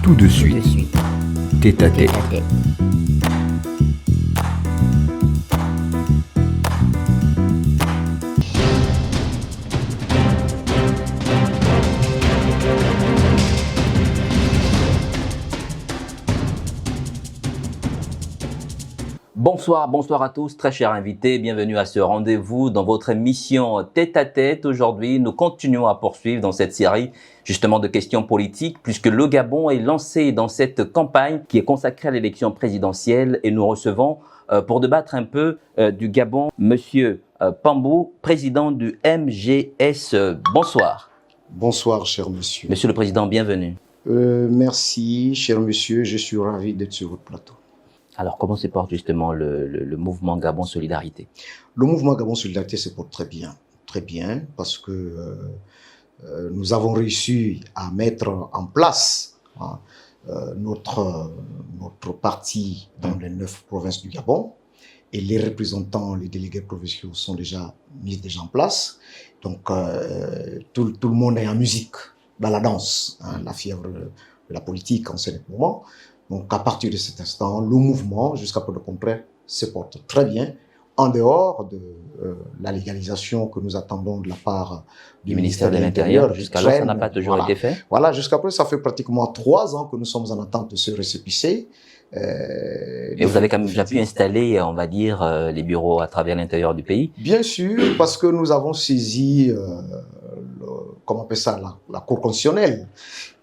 tout de suite. Tête à tête. Bonsoir à tous, très chers invités, bienvenue à ce rendez-vous dans votre émission Tête à Tête. Aujourd'hui, nous continuons à poursuivre dans cette série justement de questions politiques puisque le Gabon est lancé dans cette campagne qui est consacrée à l'élection présidentielle et nous recevons pour débattre un peu du Gabon, Monsieur Pambou, président du MGS. Bonsoir. Bonsoir, cher monsieur. Monsieur le Président, bienvenue. Merci, cher monsieur, je suis ravi d'être sur votre plateau. Alors, comment se porte justement le mouvement Gabon Solidarité? Le mouvement Gabon Solidarité se porte très bien, parce que nous avons réussi à mettre en place notre parti dans les 9 provinces du Gabon, et les représentants, les délégués provinciaux sont déjà mis en place. Donc, tout le monde est en musique, dans la danse, la fièvre de la politique en ce moment. Donc, à partir de cet instant, le mouvement, jusqu'à peu de contraire, se porte très bien, en dehors de la légalisation que nous attendons de la part du ministère de l'Intérieur. Jusqu'à là, ça n'a pas toujours été fait. Voilà, jusqu'à présent, ça fait pratiquement 3 ans que nous sommes en attente de ce récépissé. Et vous avez quand même déjà pu installer, on va dire, les bureaux à travers l'intérieur du pays? Bien sûr, parce que nous avons saisi comment on appelle ça, la Cour constitutionnelle,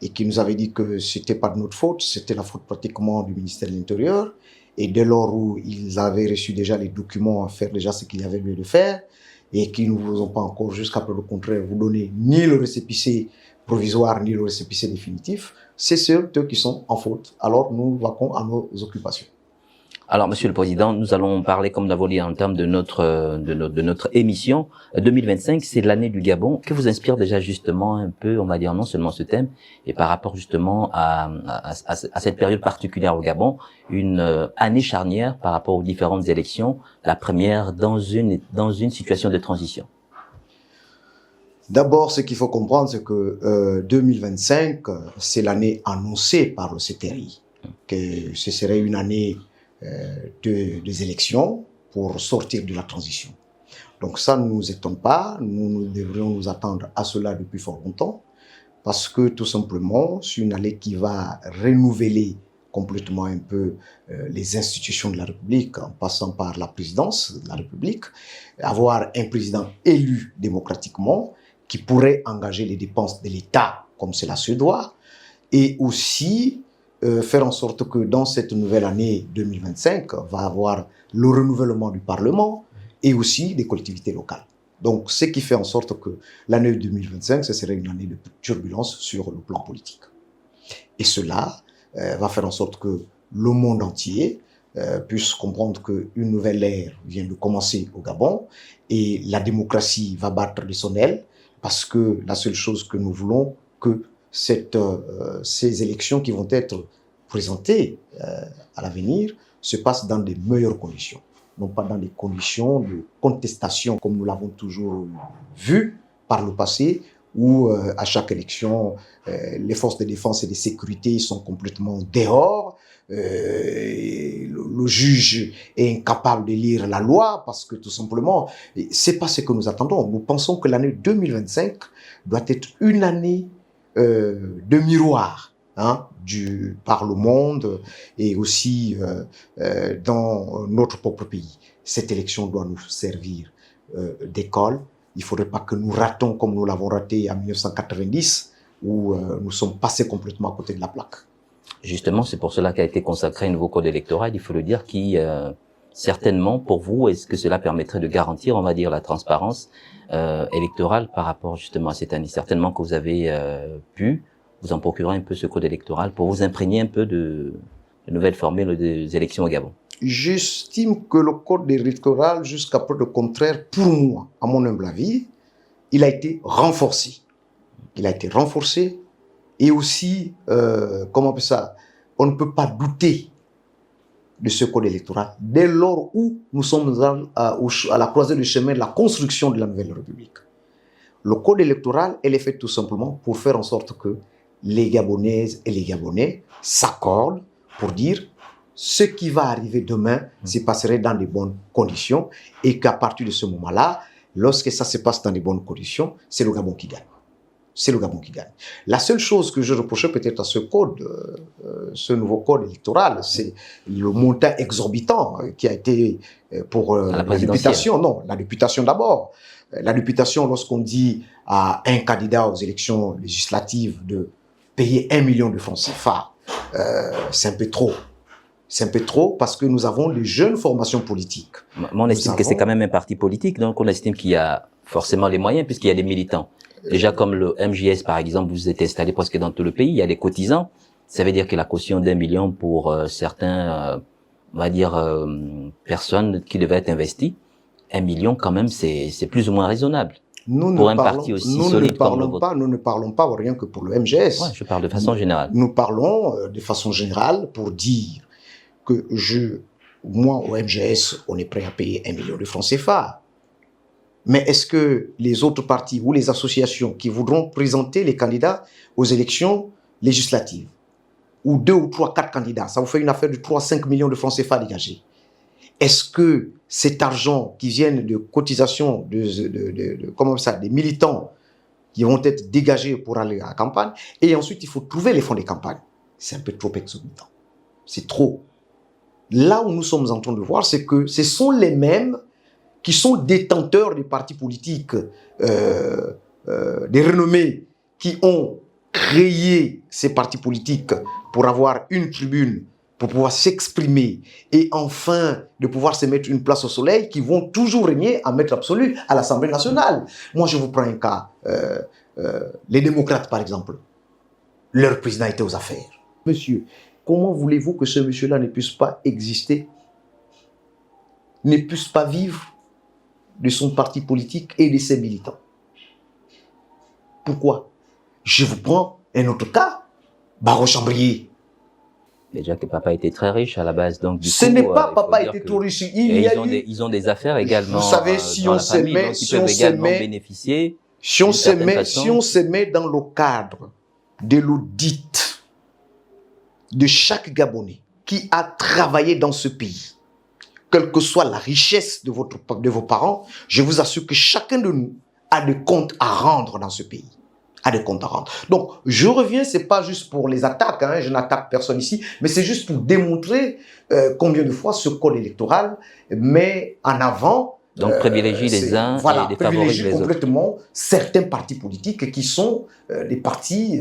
et qui nous avait dit que c'était pas de notre faute, c'était la faute pratiquement du ministère de l'Intérieur. Et dès lors où ils avaient reçu déjà les documents à faire déjà ce qu'il y avait lieu de faire, et qu'ils ne vous ont pas encore, jusqu'à preuve le contraire, vous donner ni le récépissé provisoire, ni le récépissé définitif, c'est ceux qui sont en faute. Alors nous vaquons à nos occupations. Alors, Monsieur le Président, nous allons parler, comme nous l'avons dit, en termes de notre émission. 2025, c'est l'année du Gabon. Que vous inspire déjà justement un peu, on va dire non seulement ce thème, et par rapport justement à cette période particulière au Gabon, une année charnière par rapport aux différentes élections, la première dans une situation de transition. D'abord, ce qu'il faut comprendre, c'est que 2025, c'est l'année annoncée par le CTRI, que ce serait une année des élections pour sortir de la transition. Donc ça ne nous étonne pas, nous devrions nous attendre à cela depuis fort longtemps, parce que tout simplement, c'est une année qui va renouveler complètement un peu les institutions de la République, en passant par la présidence de la République, avoir un président élu démocratiquement, qui pourrait engager les dépenses de l'État comme cela se doit, et aussi faire en sorte que dans cette nouvelle année 2025, va avoir le renouvellement du Parlement et aussi des collectivités locales. Donc, ce qui fait en sorte que l'année 2025, ce serait une année de turbulence sur le plan politique. Et cela va faire en sorte que le monde entier puisse comprendre qu'une nouvelle ère vient de commencer au Gabon et la démocratie va battre de son aile, parce que la seule chose que nous voulons, que ces élections qui vont être présentées à l'avenir se passent dans des meilleures conditions, non pas dans des conditions de contestation comme nous l'avons toujours vu par le passé, où à chaque élection, les forces de défense et de sécurité sont complètement dehors, le juge est incapable de lire la loi parce que tout simplement, c'est pas ce que nous attendons. Nous pensons que l'année 2025 doit être une année de miroir par le monde et aussi dans notre propre pays. Cette élection doit nous servir d'école. Il ne faudrait pas que nous ratons comme nous l'avons raté en 1990, où nous sommes passés complètement à côté de la plaque. Justement, c'est pour cela qu'a été consacré un nouveau code électoral, il faut le dire, qui certainement, pour vous, est-ce que cela permettrait de garantir, on va dire, la transparence électorale par rapport justement à cette année? Certainement que vous avez pu vous en procurer un peu ce code électoral pour vous imprégner un peu de nouvelles formules des élections au Gabon. J'estime que le code électoral, jusqu'à preuve de contraire, pour moi, à mon humble avis, il a été renforcé. Il a été renforcé et aussi, comment on appelle ça, on ne peut pas douter de ce code électoral dès lors où nous sommes à la croisée du chemin de la construction de la nouvelle République. Le code électoral, elle est fait tout simplement pour faire en sorte que les Gabonaises et les Gabonais s'accordent pour dire ce qui va arriver demain se passerait dans de bonnes conditions et qu'à partir de ce moment-là, lorsque ça se passe dans de bonnes conditions, c'est le Gabon qui gagne. C'est le Gabon qui gagne. La seule chose que je reprochais peut-être à ce code, ce nouveau code électoral, c'est le montant exorbitant qui a été pour la députation. Non, la députation d'abord. La députation, lorsqu'on dit à un candidat aux élections législatives de payer 1 million de francs CFA, c'est un peu trop. C'est un peu trop parce que nous avons les jeunes formations politiques. Mais on estime que c'est quand même un parti politique, donc on estime qu'il y a forcément les moyens puisqu'il y a des militants. Déjà comme le MJS par exemple, vous êtes installé presque dans tout le pays, il y a des cotisants. Ça veut dire que la caution d'1 million pour certains, on va dire, personnes qui devaient être investies, 1 million quand même, c'est plus ou moins raisonnable. Pour un parti aussi solide comme le vôtre. Nous ne parlons pas rien que pour le MJS. Ouais, je parle de façon générale. Nous parlons de façon générale pour dire que moi au MJS, on est prêt à payer 1 million de francs CFA. Mais est-ce que les autres partis ou les associations qui voudront présenter les candidats aux élections législatives, ou 2 ou 3, 4 candidats, ça vous fait une affaire de 3 à 5 millions de francs CFA dégagés. Est-ce que cet argent qui vient de cotisations comment ça, des militants qui vont être dégagés pour aller à la campagne, et ensuite il faut trouver les fonds de campagne, c'est un peu trop exorbitant. C'est trop. Là où nous sommes en train de voir, c'est que ce sont les mêmes qui sont détenteurs des partis politiques, des renommés, qui ont créé ces partis politiques pour avoir une tribune, pour pouvoir s'exprimer et enfin de pouvoir se mettre une place au soleil, qui vont toujours régner en maître absolu à l'Assemblée nationale. Moi, je vous prends un cas. Les démocrates, par exemple, leur président était aux affaires. Monsieur, comment voulez-vous que ce monsieur-là ne puisse pas exister, ne puisse pas vivre de son parti politique et de ses militants? Pourquoi? Je vous prends un autre cas, Barreau Chambrier. Déjà que papa était très riche à la base, donc du Ce coup, n'est pas papa était trop riche. Ils ont des affaires également. Vous savez, si on se met, si on se bénéficier. Si on se met dans le cadre de l'audit de chaque Gabonais qui a travaillé dans ce pays, quelle que soit la richesse de vos parents, je vous assure que chacun de nous a des comptes à rendre dans ce pays. A des comptes à rendre. Donc, je reviens, c'est pas juste pour les attaques, hein, je n'attaque personne ici, mais c'est juste pour démontrer combien de fois ce code électoral met en avant. Donc, privilégie les uns et défavorise les autres. Complètement certains partis politiques qui sont des partis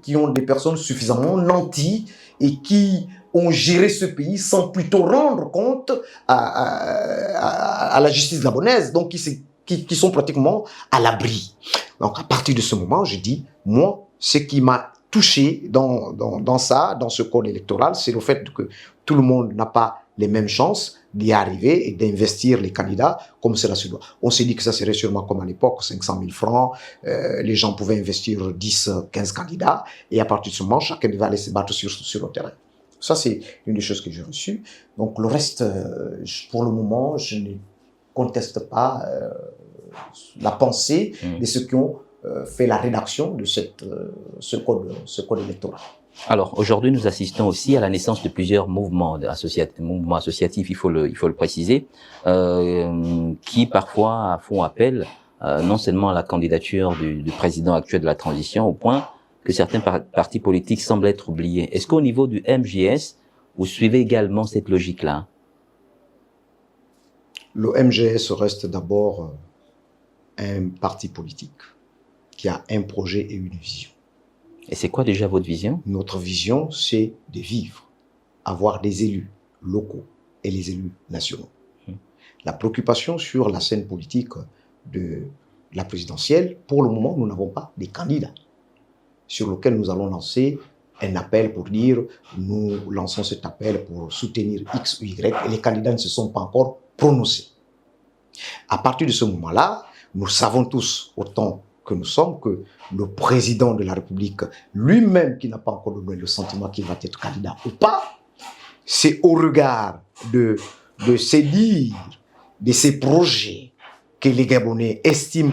qui ont des personnes suffisamment nanties et qui ont géré ce pays sans plutôt rendre compte à la justice gabonaise, donc qui sont pratiquement à l'abri. Donc à partir de ce moment, je dis, moi, ce qui m'a touché dans ce code électoral, c'est le fait que tout le monde n'a pas les mêmes chances d'y arriver et d'investir les candidats comme cela se doit. On s'est dit que ça serait sûrement comme à l'époque, 500 000 francs, les gens pouvaient investir 10, 15 candidats, et à partir de ce moment, chacun devait aller se battre sur le terrain. Ça, c'est une des choses que j'ai reçues. Donc le reste, pour le moment, je ne conteste pas la pensée de ceux qui ont fait la rédaction de ce code électoral. Alors, aujourd'hui, nous assistons aussi à la naissance de plusieurs mouvements associatifs, il faut le préciser, qui parfois font appel non seulement à la candidature du président actuel de la transition, au point que certains partis politiques semblent être oubliés. Est-ce qu'au niveau du MJS, vous suivez également cette logique-là? Le MJS reste d'abord un parti politique qui a un projet et une vision. Et c'est quoi déjà votre vision? Notre vision, c'est de vivre, avoir des élus locaux et les élus nationaux. La préoccupation sur la scène politique de la présidentielle, pour le moment, nous n'avons pas de candidats sur lequel nous allons lancer un appel pour dire nous lançons cet appel pour soutenir X ou Y, et les candidats ne se sont pas encore prononcés. À partir de ce moment-là, nous savons tous, autant que nous sommes, que le président de la République lui-même, qui n'a pas encore donné le sentiment qu'il va être candidat ou pas, c'est au regard de ses dires, de ses projets, que les Gabonais estiment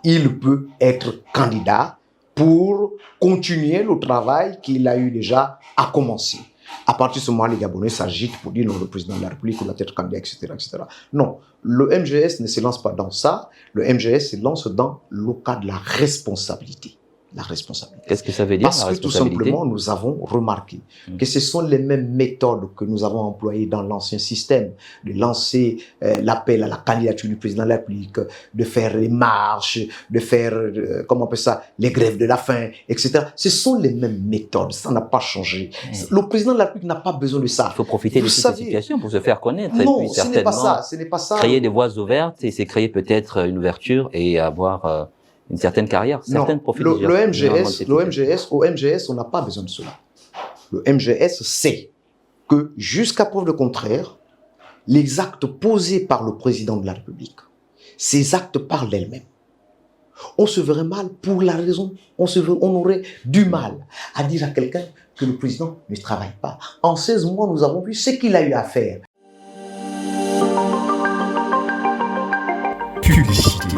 qu'il peut être candidat pour continuer le travail qu'il a eu déjà à commencer. À partir de ce moment, les Gabonais s'agitent pour dire non, le président de la République doit être candidat, etc., etc. Non, le MGS ne se lance pas dans ça. Le MGS se lance dans le cas de la responsabilité. La responsabilité. Qu'est-ce que ça veut dire, Parce que tout simplement, nous avons remarqué que ce sont les mêmes méthodes que nous avons employées dans l'ancien système, de lancer l'appel à la candidature du président de la République, de faire les marches, de faire, comment on appelle ça, les grèves de la faim, etc. Ce sont les mêmes méthodes, ça n'a pas changé. Le président de la République n'a pas besoin de ça. Il faut profiter de cette situation pour se faire connaître. Non, et puis, ce n'est pas ça, ce n'est pas ça. Créer des voies ouvertes et c'est créer peut-être une ouverture et avoir une certaine carrière. Certaines profitent au MGS, on n'a pas besoin de cela. Le MGS sait que jusqu'à preuve de contraire, les actes posés par le président de la République, ces actes parlent d'elles-mêmes. On se verrait mal pour la raison, on aurait du mal à dire à quelqu'un que le président ne travaille pas. En 16 mois, nous avons vu ce qu'il a eu à faire. Publicité.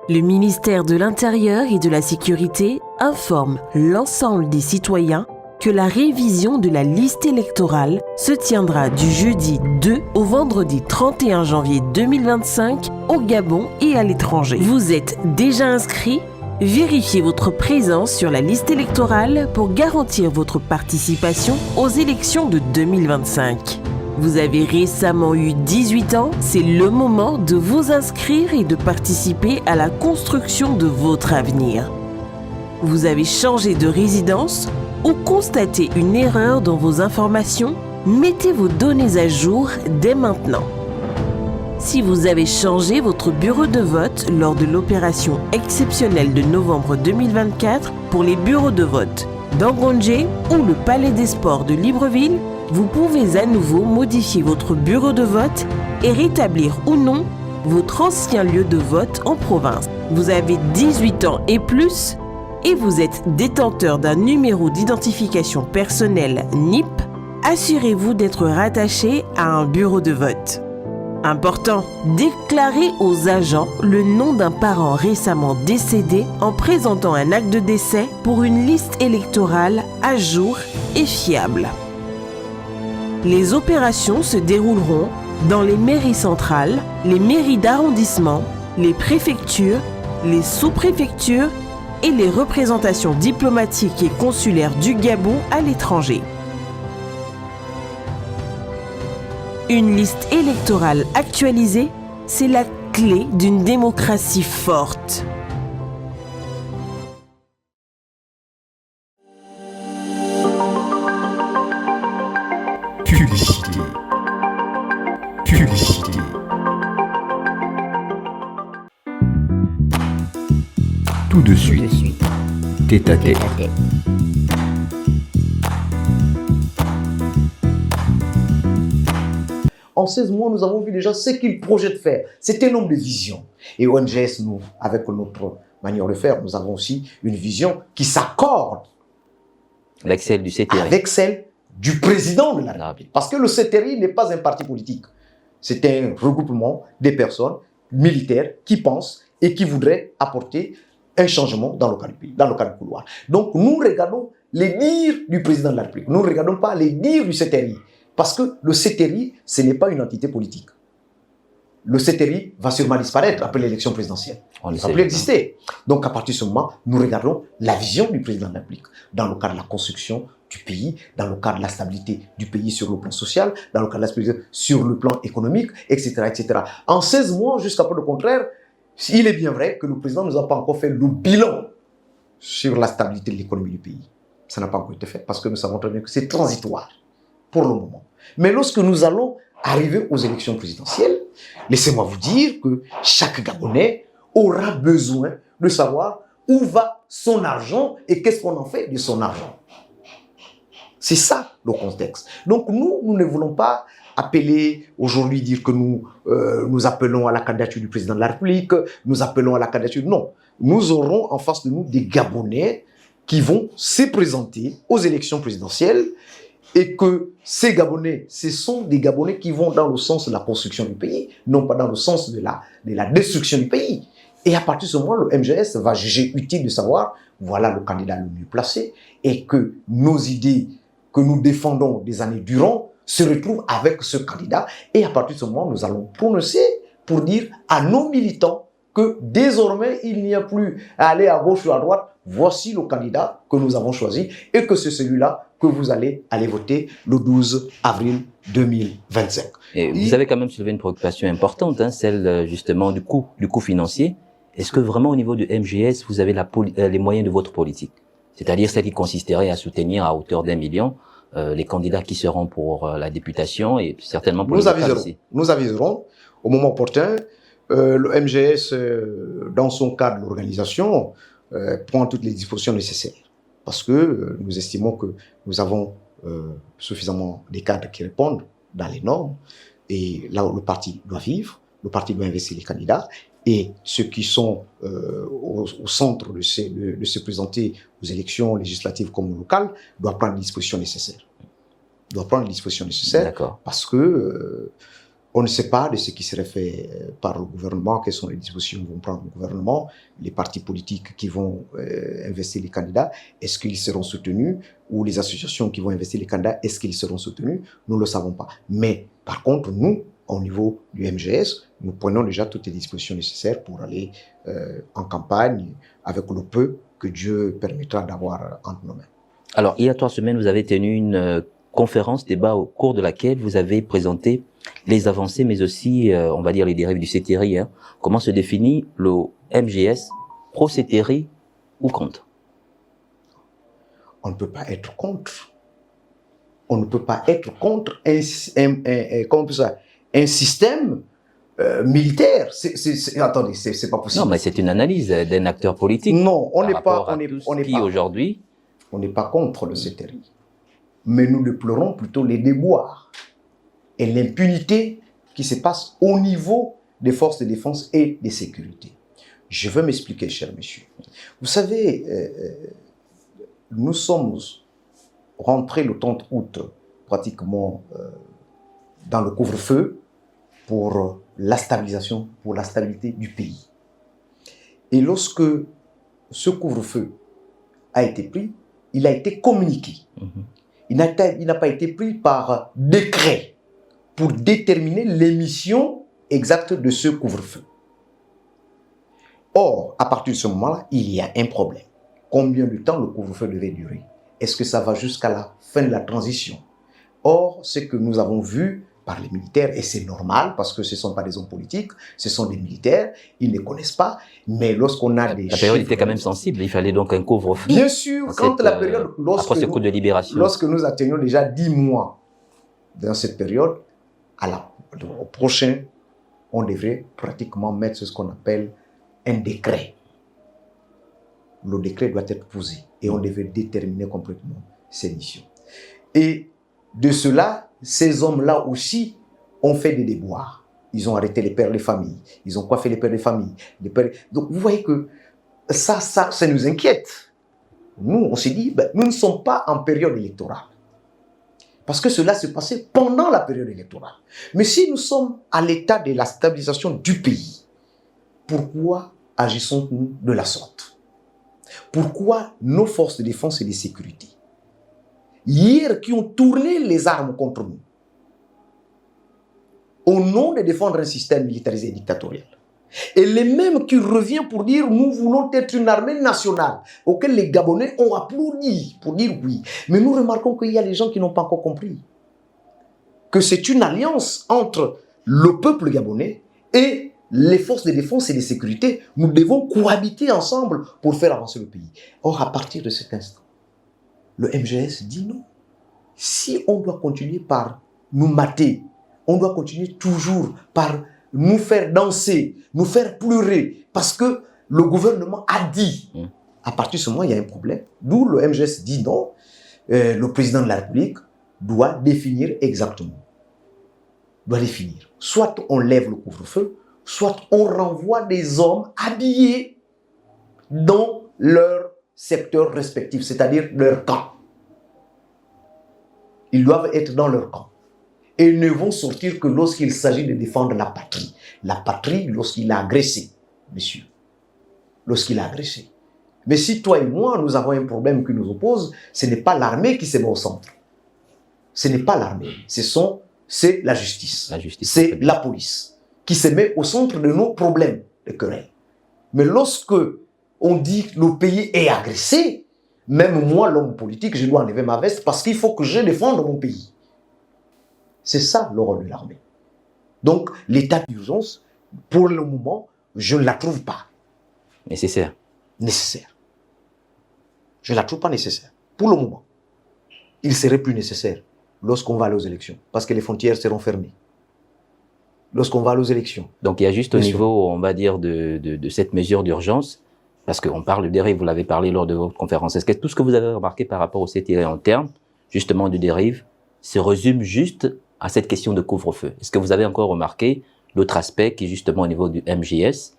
Le ministère de l'Intérieur et de la Sécurité informe l'ensemble des citoyens que la révision de la liste électorale se tiendra du jeudi 2 au vendredi 31 janvier 2025 au Gabon et à l'étranger. Vous êtes déjà inscrit ? Vérifiez votre présence sur la liste électorale pour garantir votre participation aux élections de 2025. Vous avez récemment eu 18 ans, c'est le moment de vous inscrire et de participer à la construction de votre avenir. Vous avez changé de résidence ou constaté une erreur dans vos informations, mettez vos données à jour dès maintenant. Si vous avez changé votre bureau de vote lors de l'opération exceptionnelle de novembre 2024 pour les bureaux de vote d'Angondjé ou le Palais des Sports de Libreville, vous pouvez à nouveau modifier votre bureau de vote et rétablir ou non votre ancien lieu de vote en province. Vous avez 18 ans et plus et vous êtes détenteur d'un numéro d'identification personnelle NIP, assurez-vous d'être rattaché à un bureau de vote. Important, déclarez aux agents le nom d'un parent récemment décédé en présentant un acte de décès pour une liste électorale à jour et fiable. Les opérations se dérouleront dans les mairies centrales, les mairies d'arrondissement, les préfectures, les sous-préfectures et les représentations diplomatiques et consulaires du Gabon à l'étranger. Une liste électorale actualisée, c'est la clé d'une démocratie forte. Publicité. Tout de suite. Tête à tête. En 16 mois, nous avons vu déjà ce qu'il projette faire. C'est un homme de vision. Et au MGS, nous, avec notre manière de faire, nous avons aussi une vision qui s'accorde avec celle du CTRI. Avec celle du président de la République. Parce que le CTRI n'est pas un parti politique. C'est un regroupement des personnes militaires qui pensent et qui voudraient apporter un changement dans le cas du pays, dans le cas du couloir. Donc nous regardons les dires du président de la République. Nous ne regardons pas les dires du CTRI. Parce que le CTRI, ce n'est pas une entité politique. Le CTRI va sûrement disparaître après l'élection présidentielle. Il ne va plus exister. Donc à partir de ce moment, nous regardons la vision du président de la République dans le cadre de la construction du pays, dans le cadre de la stabilité du pays sur le plan social, dans le cadre de la stabilité sur le plan économique, etc. etc. En 16 mois, jusqu'à peu le contraire, il est bien vrai que le président ne nous a pas encore fait le bilan sur la stabilité de l'économie du pays. Ça n'a pas encore été fait parce que nous savons très bien que c'est transitoire pour le moment. Mais lorsque nous allons arriver aux élections présidentielles, laissez-moi vous dire que chaque Gabonais aura besoin de savoir où va son argent et qu'est-ce qu'on en fait de son argent. C'est ça le contexte. Donc nous ne voulons pas appeler aujourd'hui, dire que nous appelons à la candidature du président de la République, nous appelons à la candidature. Non, nous aurons en face de nous des Gabonais qui vont se présenter aux élections présidentielles et que ces Gabonais, ce sont des Gabonais qui vont dans le sens de la construction du pays, non pas dans le sens de la destruction du pays. Et à partir de ce moment, le MGS va juger utile de savoir, voilà le candidat le mieux placé, et que nos idées que nous défendons des années durant se retrouvent avec ce candidat. Et à partir de ce moment, nous allons prononcer pour dire à nos militants que désormais, il n'y a plus à aller à gauche ou à droite. Voici le candidat que nous avons choisi et que c'est celui-là que vous allez aller voter le 12 avril 2025. Et vous avez quand même soulevé une préoccupation importante, hein, celle justement du coût financier. Est-ce que vraiment au niveau du MGS, vous avez les moyens de votre politique? C'est-à-dire celle qui consisterait à soutenir à hauteur d'1 million les candidats qui seront pour la députation et certainement pour les locales aussi. Nous aviserons au moment opportun. Le MGS, dans son cadre de l'organisation, prend toutes les dispositions nécessaires. Parce que nous estimons que nous avons suffisamment des cadres qui répondent dans les normes. Et là où le parti doit vivre, le parti doit investir les candidats. Et ceux qui sont au centre de se présenter aux élections législatives comme locales doivent prendre les dispositions nécessaires. Parce que on ne sait pas de ce qui serait fait par le gouvernement, quelles sont les dispositions que vont prendre le gouvernement, les partis politiques qui vont investir les candidats, est-ce qu'ils seront soutenus, ou les associations qui vont investir les candidats, est-ce qu'ils seront soutenus? Nous ne le savons pas. Mais par contre, nous, au niveau du MGS, nous prenons déjà toutes les dispositions nécessaires pour aller en campagne avec le peu que Dieu permettra d'avoir entre nos mains. Alors, il y a 3 semaines, vous avez tenu une conférence, débat au cours de laquelle vous avez présenté les avancées, mais aussi, on va dire, les dérives du CETERI. Hein. Comment se définit le MGS, pro-CETERI ou contre? On ne peut pas être contre. On ne peut pas être contre un système militaire. Attendez, c'est pas possible. Non, mais c'est une analyse d'un acteur politique. Non, on n'est pas. Aujourd'hui, on n'est pas contre le CETERI. Mais nous déplorons plutôt les déboires et l'impunité qui se passe au niveau des forces de défense et de sécurité. Je veux m'expliquer, cher monsieur. Vous savez, nous sommes rentrés le 30 août pratiquement dans le couvre-feu pour la stabilisation, pour la stabilité du pays. Et lorsque ce couvre-feu a été pris, il a été communiqué. Il n'a pas été pris par décret pour déterminer l'émission exacte de ce couvre-feu. Or, à partir de ce moment-là, il y a un problème. Combien de temps le couvre-feu devait durer? Est-ce que ça va jusqu'à la fin de la transition? Or, ce que nous avons vu par les militaires, et c'est normal parce que ce ne sont pas des hommes politiques, ce sont des militaires, ils ne connaissent pas, mais lorsqu'on a des la période était quand même sensible, il fallait donc un couvre-feu. Bien sûr, quand la période, après ce coup de libération. Lorsque nous atteignons déjà 10 mois dans cette période, au prochain, on devrait pratiquement mettre ce qu'on appelle un décret. Le décret doit être posé et on devait déterminer complètement ces missions. Et de cela, ces hommes-là aussi ont fait des déboires. Ils ont arrêté les pères de famille. Ils ont coiffé les pères de famille. Donc vous voyez que ça nous inquiète. Nous, on s'est dit, nous ne sommes pas en période électorale. Parce que cela se passait pendant la période électorale. Mais si nous sommes à l'état de la stabilisation du pays, pourquoi agissons-nous de la sorte? Pourquoi nos forces de défense et de sécurité, hier, qui ont tourné les armes contre nous, au nom de défendre un système militarisé et dictatorial, et les mêmes qui reviennent pour dire nous voulons être une armée nationale, auquel les Gabonais ont applaudi pour dire oui. Mais nous remarquons qu'il y a des gens qui n'ont pas encore compris que c'est une alliance entre le peuple gabonais et les forces de défense et de sécurité. Nous devons cohabiter ensemble pour faire avancer le pays. Or, à partir de cet instant, le MGS dit non. Si on doit continuer par nous mater, on doit continuer toujours par nous faire danser, nous faire pleurer, parce que le gouvernement a dit. À partir de ce moment, il y a un problème. D'où le MGS dit non. Le président de la République doit définir exactement. Doit définir. Soit on lève le couvre-feu, soit on renvoie des hommes habillés dans leur secteur respectif, c'est-à-dire leur camp. Ils doivent être dans leur camp. Et ils ne vont sortir que lorsqu'il s'agit de défendre la patrie. La patrie, lorsqu'il a agressé, monsieur. Lorsqu'il a agressé. Mais si toi et moi, nous avons un problème qui nous oppose, ce n'est pas l'armée qui se met au centre. Ce n'est pas l'armée. C'est la justice. C'est la police qui se met au centre de nos problèmes de querelle. Mais lorsque on dit que le pays est agressé, même moi, l'homme politique, je dois enlever ma veste parce qu'il faut que je défende mon pays. C'est ça le rôle de l'armée. Donc, l'état d'urgence, pour le moment, je ne la trouve pas nécessaire. Je ne la trouve pas nécessaire. Pour le moment. Il serait plus nécessaire lorsqu'on va aller aux élections, parce que les frontières seront fermées. Lorsqu'on va aller aux élections. Donc, il y a juste au niveau, on va dire, de cette mesure d'urgence, parce qu'on parle de dérive, vous l'avez parlé lors de votre conférence. Est-ce que tout ce que vous avez remarqué par rapport au CTI en termes, justement, de dérive, se résume juste à cette question de couvre-feu? Est-ce que vous avez encore remarqué l'autre aspect qui est justement au niveau du MJS?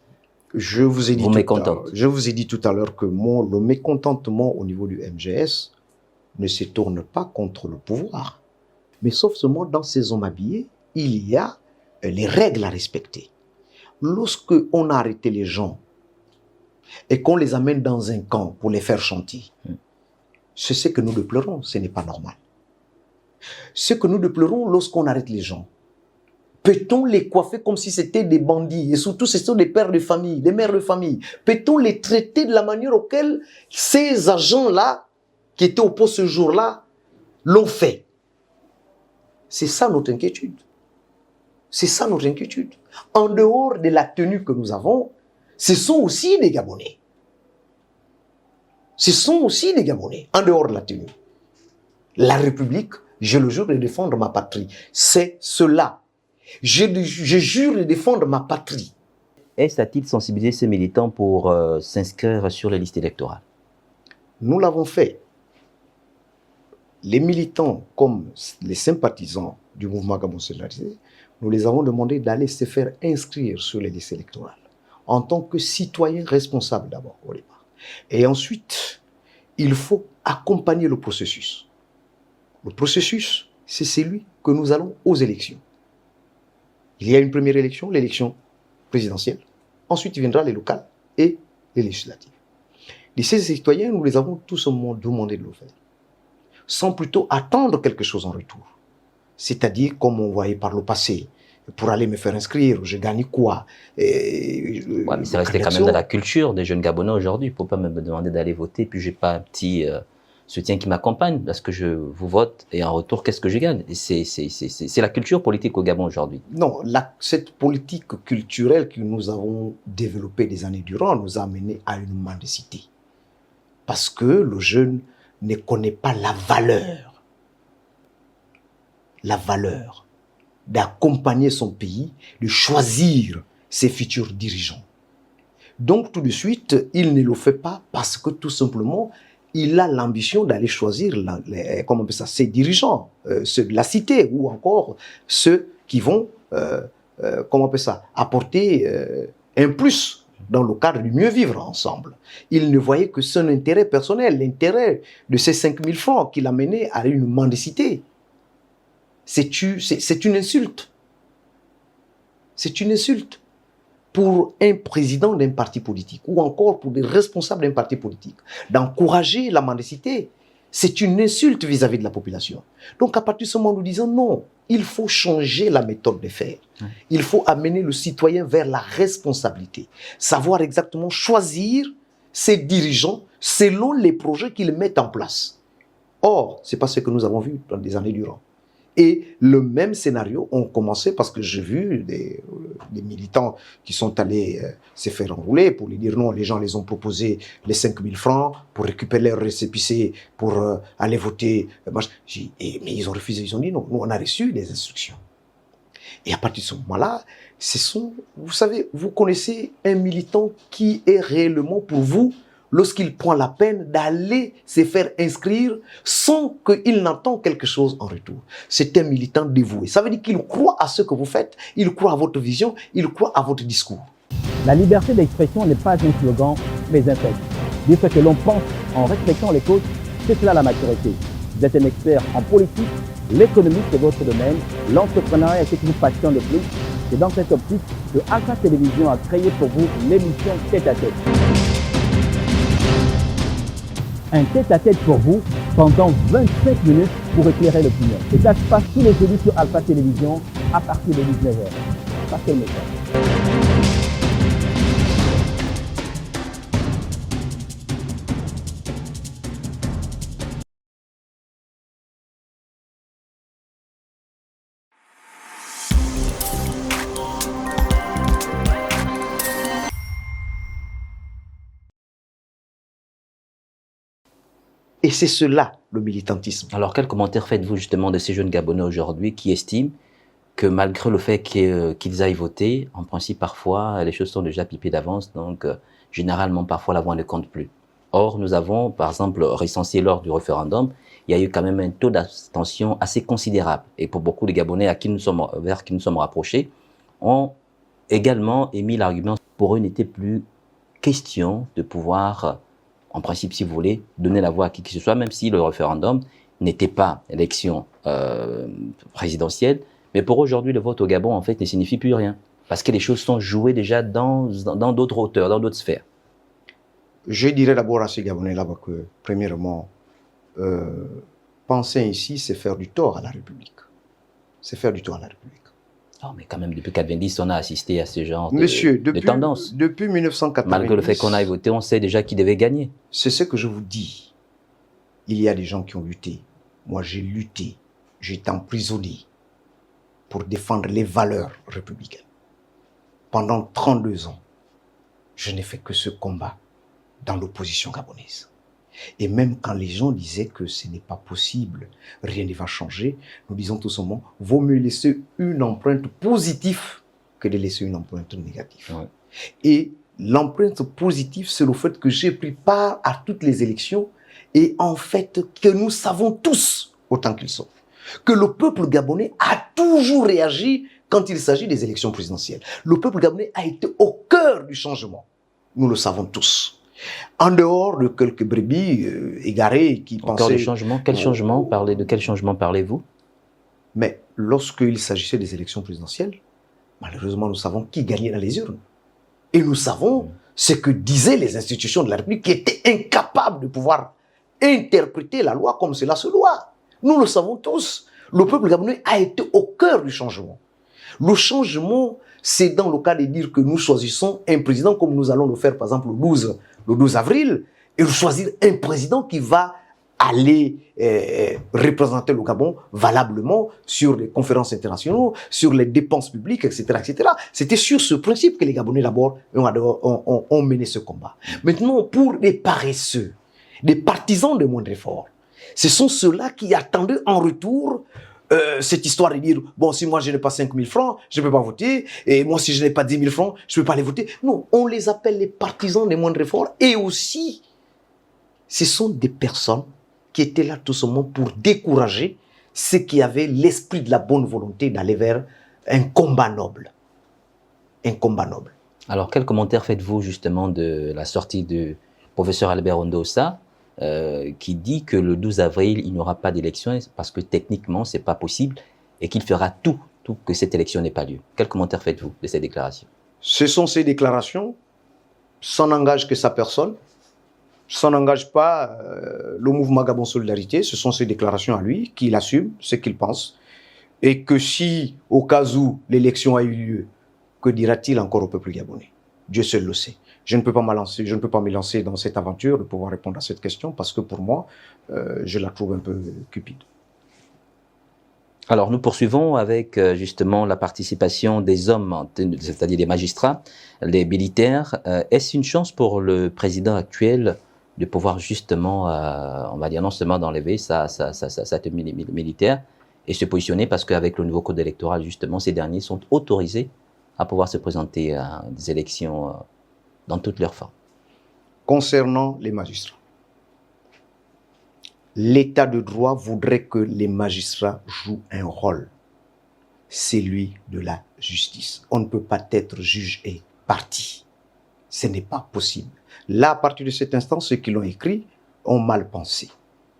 Je vous ai dit tout à l'heure que le mécontentement au niveau du MJS ne se tourne pas contre le pouvoir. Mais sauf seulement dans ces hommes habillés, il y a les règles à respecter. Lorsque on a arrêté les gens et qu'on les amène dans un camp pour les faire chanter, c'est ce que nous déplorons, ce n'est pas normal. Ce que nous déplorons lorsqu'on arrête les gens, peut-on les coiffer comme si c'était des bandits? Et surtout, ce sont des pères de famille, des mères de famille. Peut-on les traiter de la manière auquel ces agents-là, qui étaient au poste ce jour-là, l'ont fait? C'est ça notre inquiétude. C'est ça notre inquiétude. En dehors de la tenue que nous avons, ce sont aussi des Gabonais. Ce sont aussi des Gabonais, en dehors de la tenue. La République, je le jure de défendre ma patrie. C'est cela. Je jure de défendre ma patrie. Est-ce a-t-il sensibilisé ces militants pour s'inscrire sur les listes électorales? Nous l'avons fait. Les militants, comme les sympathisants du mouvement Gabon Solidarité, nous les avons demandé d'aller se faire inscrire sur les listes électorales en tant que citoyens responsables d'abord au départ. Et ensuite, il faut accompagner le processus. Le processus, c'est celui que nous allons aux élections. Il y a une première élection, l'élection présidentielle. Ensuite, il viendra les locales et les législatives. Ces citoyens, nous les avons tous demandé de le faire, sans plutôt attendre quelque chose en retour. C'est-à-dire, comme on voyait par le passé, pour aller me faire inscrire, je gagne quoi? Mais c'est resté quand même dans la culture des jeunes Gabonais aujourd'hui. Il ne faut pas me demander d'aller voter, puis je n'ai pas un petit soutien qui m'accompagne, parce que je vous vote, et en retour, qu'est-ce que je gagne? C'est la culture politique au Gabon aujourd'hui. Non, cette politique culturelle que nous avons développée des années durant nous a amené à une mendicité. Parce que le jeune ne connaît pas la valeur d'accompagner son pays, de choisir ses futurs dirigeants. Donc tout de suite, il ne le fait pas parce que tout simplement, il a l'ambition d'aller choisir ses dirigeants, ceux de la cité, ou encore ceux qui vont apporter un plus dans le cadre du mieux vivre ensemble. Il ne voyait que son intérêt personnel, l'intérêt de ces 5 000 francs qui l'a mené à une mendicité. C'est une insulte. C'est une insulte pour un président d'un parti politique ou encore pour des responsables d'un parti politique d'encourager la mendicité. C'est une insulte vis-à-vis de la population. Donc à partir de ce moment, nous disons non, il faut changer la méthode de faire. Il faut amener le citoyen vers la responsabilité, savoir exactement choisir ses dirigeants selon les projets qu'ils mettent en place. Or, ce n'est pas ce que nous avons vu dans des années durant. Et le même scénario, on commençait parce que j'ai vu des militants qui sont allés se faire enrouler pour lui dire non, les gens les ont proposé les 5 000 francs pour récupérer leur récépissé pour aller voter. Mais ils ont refusé, ils ont dit non, nous on a reçu des instructions. Et à partir de ce moment-là, vous savez, vous connaissez un militant qui est réellement pour vous, lorsqu'il prend la peine d'aller se faire inscrire sans qu'il n'entend quelque chose en retour. C'est un militant dévoué. Ça veut dire qu'il croit à ce que vous faites, il croit à votre vision, il croit à votre discours. La liberté d'expression n'est pas un slogan, mais un fait. Dire ce que l'on pense en respectant les causes, c'est cela la maturité. Vous êtes un expert en politique, L'économie, c'est votre domaine. L'entrepreneuriat, c'est ce qui vous passionne le plus. C'est dans cette optique que Alpha Télévision a créé pour vous l'émission Tête à Tête. Un tête-à-tête pour vous pendant 25 minutes pour éclairer l'opinion. Et ça se passe tous les jeudis sur Alpha Télévision à partir de 19h. Passez le message. Et c'est cela, le militantisme. Alors, quel commentaire faites-vous justement de ces jeunes Gabonais aujourd'hui qui estiment que malgré le fait qu'ils aillent voter, en principe, parfois, les choses sont déjà pipées d'avance, donc généralement, parfois, la voix ne compte plus. Or, nous avons, par exemple, recensé lors du référendum, il y a eu quand même un taux d'abstention assez considérable. Et pour beaucoup de Gabonais vers qui nous sommes rapprochés, ont également émis l'argument pour eux, il n'était plus question de pouvoir, en principe, si vous voulez, donner la voix à qui que ce soit, même si le référendum n'était pas élection présidentielle. Mais pour aujourd'hui, le vote au Gabon, en fait, ne signifie plus rien. Parce que les choses sont jouées déjà dans d'autres hauteurs, dans d'autres sphères. Je dirais d'abord à ces Gabonais-là que, premièrement, penser ici, c'est faire du tort à la République. C'est faire du tort à la République. Oh, mais quand même, depuis 1990, on a assisté à ce genre de tendance. Depuis 1990... Malgré le fait qu'on aille voter, on sait déjà qui devait gagner. C'est ce que je vous dis. Il y a des gens qui ont lutté. Moi, j'ai lutté. J'ai été emprisonné pour défendre les valeurs républicaines. Pendant 32 ans, je n'ai fait que ce combat dans l'opposition gabonaise. Et même quand les gens disaient que ce n'est pas possible, rien ne va changer, nous disons tout simplement, vaut mieux laisser une empreinte positive que de laisser une empreinte négative. Ouais. Et l'empreinte positive, c'est le fait que j'ai pris part à toutes les élections et en fait que nous savons tous, autant qu'ils sont, que le peuple gabonais a toujours réagi quand il s'agit des élections présidentielles. Le peuple gabonais a été au cœur du changement. Nous le savons tous. En dehors de quelques brebis égarées qui pensaient... Encore des changements. De quel changement parlez-vous? Mais lorsqu'il s'agissait des élections présidentielles, malheureusement, nous savons qui gagnait dans les urnes. Et nous savons ce que disaient les institutions de la République qui étaient incapables de pouvoir interpréter la loi comme cela se doit. Nous le savons tous. Le peuple gabonais a été au cœur du changement. Le changement, c'est dans le cas de dire que nous choisissons un président comme nous allons le faire, par exemple, le 12 avril, et de choisir un président qui va aller représenter le Gabon valablement sur les conférences internationales, sur les dépenses publiques, etc., etc. C'était sur ce principe que les Gabonais d'abord ont mené ce combat. Maintenant, pour les paresseux, des partisans de moindre effort, ce sont ceux-là qui attendaient en retour cette histoire de dire, bon, si moi je n'ai pas 5 000 francs, je ne peux pas voter, et moi si je n'ai pas 10 000 francs, je ne peux pas les voter. Non, on les appelle les partisans des moindres efforts, et aussi, ce sont des personnes qui étaient là tout simplement pour décourager ceux qui avaient l'esprit de la bonne volonté d'aller vers un combat noble. Un combat noble. Alors, quel commentaire faites-vous justement de la sortie du professeur Albert Ondossa, qui dit que le 12 avril, il n'y aura pas d'élection parce que techniquement, ce n'est pas possible et qu'il fera tout que cette élection n'ait pas lieu. Quel commentaire faites-vous de ces déclarations? Ce sont ces déclarations, ça n'engage que sa personne, ça n'engage pas le mouvement Gabon Solidarité, ce sont ses déclarations à lui, qu'il assume ce qu'il pense, et que si, au cas où l'élection a eu lieu, que dira-t-il encore au peuple gabonais? Dieu seul le sait. Je ne peux pas me lancer dans cette aventure de pouvoir répondre à cette question parce que pour moi, je la trouve un peu cupide. Alors, nous poursuivons avec justement la participation des hommes, c'est-à-dire des magistrats, des militaires. Est-ce une chance pour le président actuel de pouvoir justement, on va dire non seulement d'enlever sa tenue militaire et se positionner parce qu'avec le nouveau code électoral, justement, ces derniers sont autorisés à pouvoir se présenter à des élections dans toutes leurs formes. Concernant les magistrats, l'état de droit voudrait que les magistrats jouent un rôle, celui de la justice. On ne peut pas être juge et partie. Ce n'est pas possible. Là, à partir de cet instant, ceux qui l'ont écrit ont mal pensé.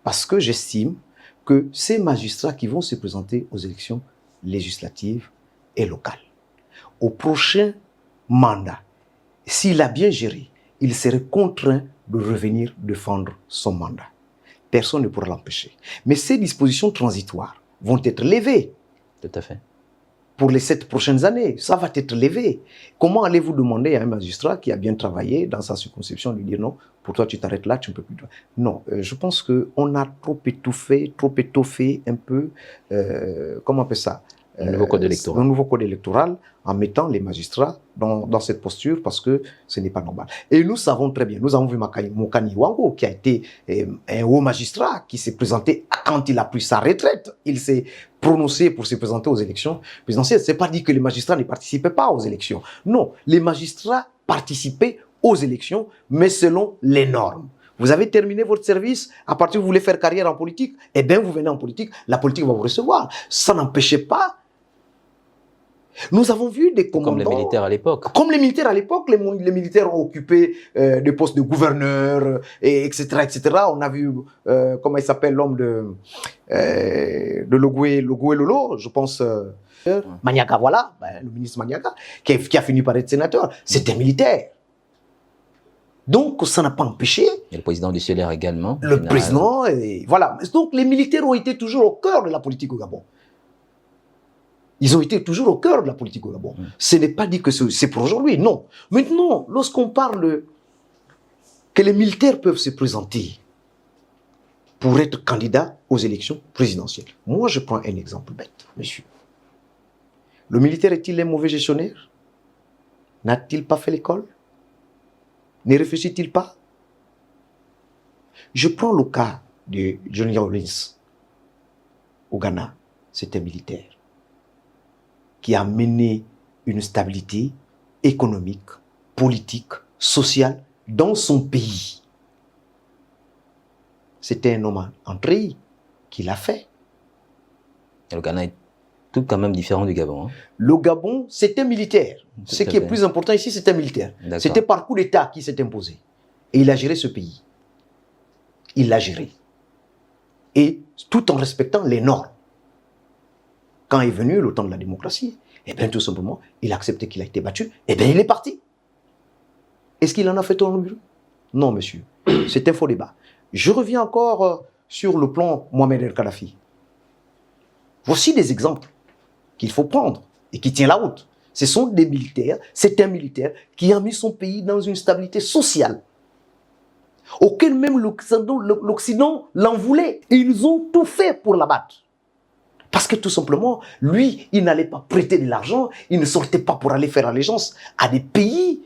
Parce que j'estime que ces magistrats qui vont se présenter aux élections législatives et locales, au prochain mandat, s'il a bien géré, il serait contraint de revenir défendre son mandat. Personne ne pourra l'empêcher. Mais ces dispositions transitoires vont être levées. Tout à fait. Pour les 7 prochaines années, ça va être levé. Comment allez-vous demander à un magistrat qui a bien travaillé dans sa circonscription de lui dire non, pour toi tu t'arrêtes là, tu ne peux plus. Non, je pense qu'on a trop étoffé un peu, comment on appelle ça, un nouveau code électoral. Un nouveau code électoral en mettant les magistrats dans cette posture parce que ce n'est pas normal. Et nous savons très bien, nous avons vu Mokani Wango qui a été un haut magistrat qui s'est présenté quand il a pris sa retraite. Il s'est prononcé pour se présenter aux élections présidentielles. Ce n'est pas dit que les magistrats ne participaient pas aux élections. Non, les magistrats participaient aux élections, mais selon les normes. Vous avez terminé votre service, à partir où vous voulez faire carrière en politique, eh bien vous venez en politique, la politique va vous recevoir. Ça n'empêchait pas. Nous avons vu des commandants... Comme les militaires à l'époque. Comme les militaires à l'époque, les militaires ont occupé des postes de gouverneur, etc., etc. On a vu, comment il s'appelle, l'homme de Logoué Lolo, je pense... Maniaga, voilà, le ministre Maniaga, qui a fini par être sénateur. C'était militaire. Donc, ça n'a pas empêché... Et le président du CLR également. Le président, et voilà. Donc, les militaires ont été toujours au cœur de la politique au Gabon. Ils ont été toujours au cœur de la politique au Gabon. Ce n'est pas dit que c'est pour aujourd'hui, non. Maintenant, lorsqu'on parle que les militaires peuvent se présenter pour être candidats aux élections présidentielles, moi je prends un exemple bête, monsieur. Le militaire est-il un mauvais gestionnaire? N'a-t-il pas fait l'école? Ne réfléchit-il pas? Je prends le cas de Johnny Rawlings au Ghana. C'est un militaire qui a mené une stabilité économique, politique, sociale dans son pays. C'était un homme entré qui l'a fait. Et le Ghana est tout quand même différent du Gabon. Hein. Le Gabon, c'est un militaire. Ce qui est plus important ici, c'est un militaire. C'était par coup d'État qui s'est imposé. Et il a géré ce pays. Il l'a géré. Et tout en respectant les normes. Quand est venu le temps de la démocratie, eh bien tout simplement, il a accepté qu'il a été battu, eh bien il est parti. Est-ce qu'il en a fait tourner le bureau? Non, monsieur. C'est un faux débat. Je reviens encore sur le plan Mohamed El Kadhafi. Voici des exemples qu'il faut prendre et qui tiennent la route. Ce sont des militaires, c'est un militaire qui a mis son pays dans une stabilité sociale, auquel même l'Occident l'en voulait. Et ils ont tout fait pour l'abattre. Parce que tout simplement, lui, il n'allait pas prêter de l'argent, il ne sortait pas pour aller faire allégeance à des pays,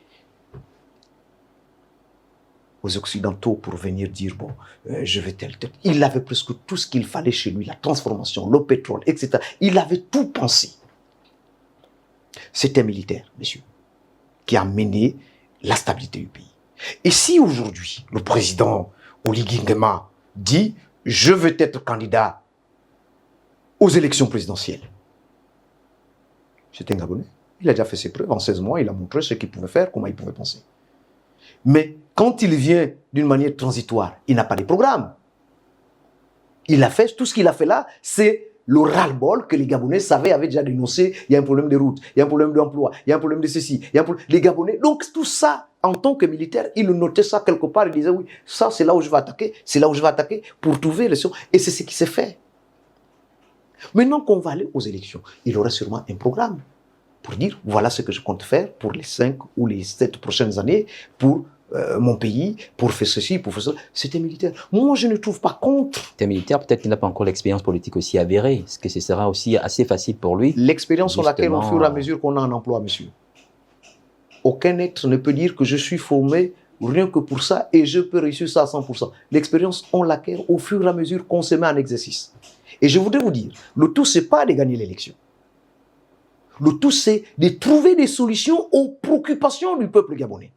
aux Occidentaux, pour venir dire, bon, je vais tel. Il avait presque tout ce qu'il fallait chez lui, la transformation, le pétrole, etc. Il avait tout pensé. C'est un militaire, monsieur, qui a mené la stabilité du pays. Et si aujourd'hui, le président Oligui Nguema dit, je veux être candidat aux élections présidentielles. C'est un Gabonais. Il a déjà fait ses preuves. En 16 mois, il a montré ce qu'il pouvait faire, comment il pouvait penser. Mais quand il vient d'une manière transitoire, il n'a pas de programme. Il a fait, tout ce qu'il a fait là, c'est le ras-le-bol que les Gabonais avaient déjà dénoncé. Il y a un problème de route, il y a un problème d'emploi, il y a un problème de ceci, il y a un problème... Les Gabonais, donc tout ça, en tant que militaire, il notait ça quelque part, il disait, oui, ça c'est là où je vais attaquer, c'est là où je vais attaquer pour trouver les choses. Et c'est ce qui s'est fait. Maintenant qu'on va aller aux élections, il aurait sûrement un programme pour dire, voilà ce que je compte faire pour les 5 ou les 7 prochaines années, pour mon pays, pour faire ceci, pour faire cela. C'était militaire. Moi, je ne trouve pas contre. C'était militaire, peut-être qu'il n'a pas encore l'expérience politique aussi avérée. Est-ce que ce sera aussi assez facile pour lui? L'expérience sur laquelle, au fur et à mesure qu'on a un emploi, monsieur. Aucun être ne peut dire que je suis formé rien que pour ça et je peux réussir ça à 100%. L'expérience, on l'acquiert au fur et à mesure qu'on se met en exercice. Et je voudrais vous dire, le tout, c'est pas de gagner l'élection. Le tout, c'est de trouver des solutions aux préoccupations du peuple gabonais.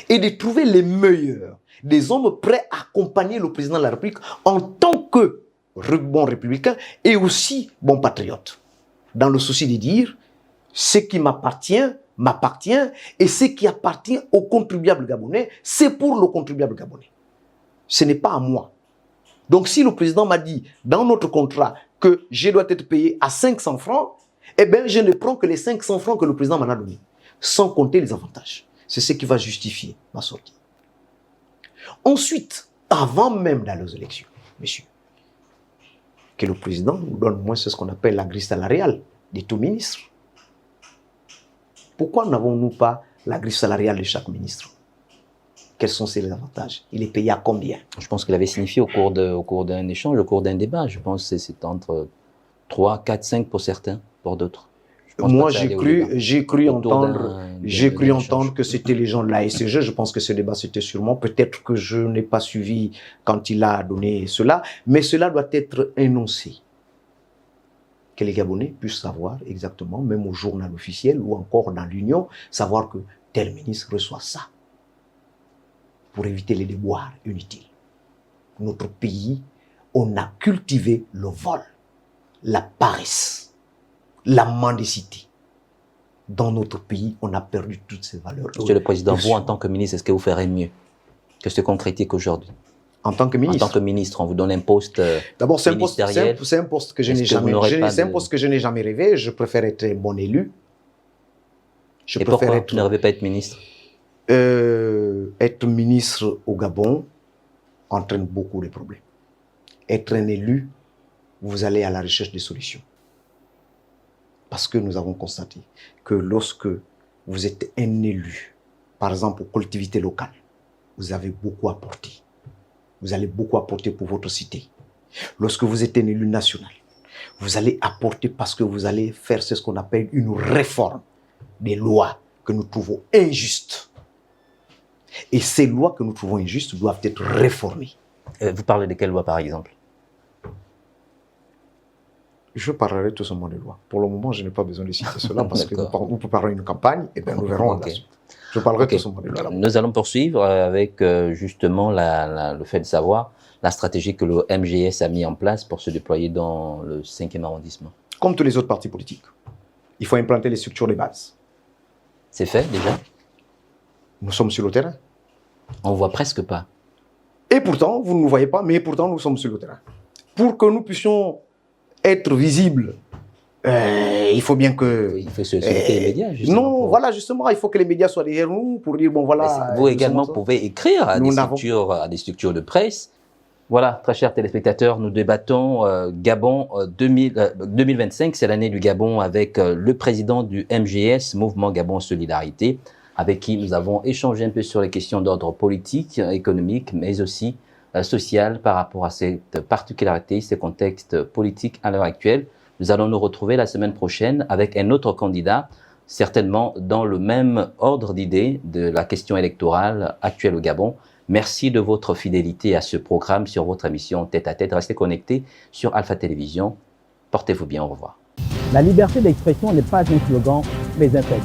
Et de trouver les meilleurs, des hommes prêts à accompagner le président de la République en tant que bon républicain et aussi bon patriote. Dans le souci de dire, ce qui m'appartient, et ce qui appartient au contribuable gabonais, c'est pour le contribuable gabonais. Ce n'est pas à moi. Donc, si le président m'a dit dans notre contrat que je dois être payé à 500 francs, eh bien, je ne prends que les 500 francs que le président m'en a donnés, sans compter les avantages. C'est ce qui va justifier ma sortie. Ensuite, avant même d'aller aux élections, messieurs, que le président nous donne moins ce qu'on appelle la grille salariale de tout ministre. Pourquoi n'avons-nous pas la grille salariale de chaque ministre? Quels sont ses avantages? Il est payé à combien? Je pense qu'il avait signifié au cours d'un échange, au cours d'un débat. Je pense que c'est entre 3, 4, 5 pour certains, pour d'autres. Moi, j'ai cru entendre que c'était les gens de la SCG. Je pense que ce débat, c'était sûrement. Peut-être que je n'ai pas suivi quand il a donné cela. Mais cela doit être énoncé. Que les Gabonais puissent savoir exactement, même au journal officiel ou encore dans l'Union, savoir que tel ministre reçoit ça. Pour éviter les déboires inutiles. Notre pays, on a cultivé le vol, la paresse, la mendicité. Dans notre pays, on a perdu toutes ces valeurs. Monsieur le Président, vous, en tant que ministre, est-ce que vous ferez mieux que ce qu'on critique aujourd'hui? En tant que ministre? En tant que ministre, on vous donne un poste d'abord, c'est un poste que je n'ai jamais rêvé. Je préfère être un bon élu. Et pourquoi vous ne rêvez pas être ministre? Être ministre au Gabon entraîne beaucoup de problèmes. Être un élu, vous allez à la recherche des solutions. Parce que nous avons constaté que lorsque vous êtes un élu, par exemple aux collectivités locales, vous avez beaucoup apporté. Vous allez beaucoup apporter pour votre cité. Lorsque vous êtes un élu national, vous allez apporter parce que vous allez faire ce qu'on appelle une réforme des lois que nous trouvons injustes. Et ces lois que nous trouvons injustes doivent être réformées. Vous parlez de quelles lois, par exemple? Je parlerai tout simplement des lois. Pour le moment, je n'ai pas besoin de citer cela parce que nous préparons une campagne et bien nous verrons la suite. Je parlerai tout simplement des lois. Nous allons poursuivre avec justement le fait de savoir la stratégie que le MGS a mis en place pour se déployer dans le 5e arrondissement. Comme tous les autres partis politiques, il faut implanter les structures de base. C'est fait déjà? Nous sommes sur le terrain. On ne voit presque pas. Et pourtant, vous ne nous voyez pas, mais pourtant nous sommes sur le terrain. Pour que nous puissions être visibles, il faut bien que... Il faut se les médias, justement. Non, voilà, justement, il faut que les médias soient derrière nous pour dire, bon, voilà... Vous également pouvez écrire à des structures de presse. Voilà, très chers téléspectateurs, nous débattons Gabon 2025, c'est l'année du Gabon avec le président du MGS, Mouvement Gabon Solidarité, avec qui nous avons échangé un peu sur les questions d'ordre politique, économique, mais aussi social par rapport à cette particularité, ces contextes politiques à l'heure actuelle. Nous allons nous retrouver la semaine prochaine avec un autre candidat, certainement dans le même ordre d'idées de la question électorale actuelle au Gabon. Merci de votre fidélité à ce programme sur votre émission Tête à Tête. Restez connectés sur Alpha Télévision. Portez-vous bien, au revoir. La liberté d'expression n'est pas un slogan, mais un fait.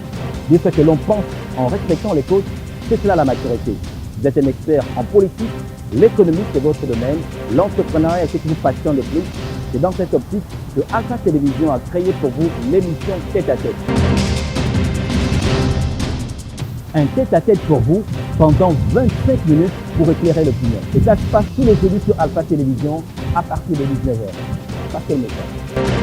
Dire ce que l'on pense en respectant les causes, c'est cela la maturité. Vous êtes un expert en politique, l'économie c'est votre domaine, l'entrepreneuriat est ce qui vous passionne le plus. C'est dans cette optique que Alpha Télévision a créé pour vous l'émission Tête à Tête. Un tête-à-tête pour vous pendant 25 minutes pour éclairer l'opinion. Et ça se passe tous les jeudis sur Alpha Télévision à partir de 19h. Passez le message.